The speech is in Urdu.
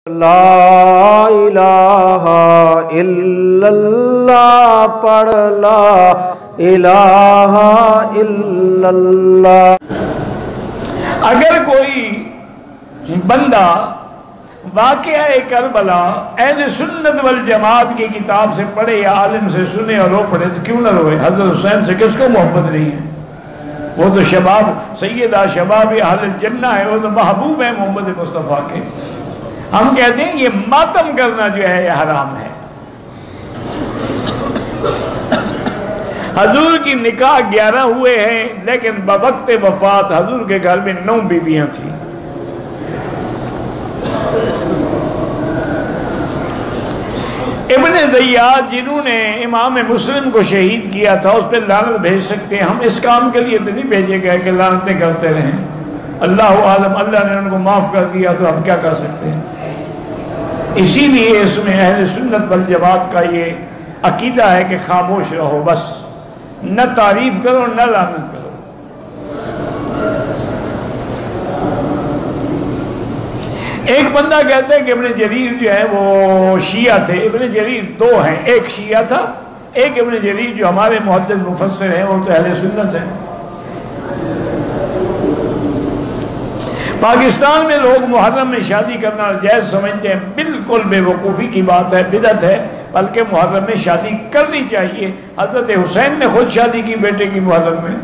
لا الہ الا اللہ پڑھ لا الہ الا اللہ۔ اگر کوئی بندہ واقعہ کربلا اہل سنت والجماعت کی کتاب سے پڑھے یا عالم سے سنے اور رو پڑھے تو کیوں نہ روئے؟ حضرت حسین سے کس کو محبت نہیں ہے؟ وہ تو شباب سیدہ شباب اہل الجنہ ہے، وہ تو محبوب ہے محمد مصطفیٰ کے۔ ہم کہتے ہیں یہ ماتم کرنا جو ہے یہ حرام ہے۔ حضور کی نکاح 11 ہوئے ہیں، لیکن بوقت وفات حضور کے گھر میں 9 بیویاں تھیں۔ ابن زیاد جنہوں نے امام مسلم کو شہید کیا تھا، اس پہ لعنت بھیج سکتے ہیں، ہم اس کام کے لیے تو نہیں بھیجے گئے کہ لعنتیں کرتے رہیں۔ اللہ عالم، اللہ نے ان کو معاف کر دیا تو ہم کیا کر سکتے ہیں؟ اسی لیے اس میں اہل سنت والجماعت کا یہ عقیدہ ہے کہ خاموش رہو، بس نہ تعریف کرو نہ لعنت کرو۔ ایک بندہ کہتا ہے کہ ابن جریر جو ہے وہ شیعہ تھے۔ ابن جریر 2 ہیں، ایک شیعہ تھا، ایک ابن جریر جو ہمارے محدث مفسر ہیں وہ تو اہل سنت ہیں۔ پاکستان میں لوگ محرم میں شادی کرنا جائز سمجھتے ہیں، بالکل بے وقوفی کی بات ہے، بدعت ہے، بلکہ محرم میں شادی کرنی چاہیے۔ حضرت حسین نے خود شادی کی بیٹے کی محرم میں۔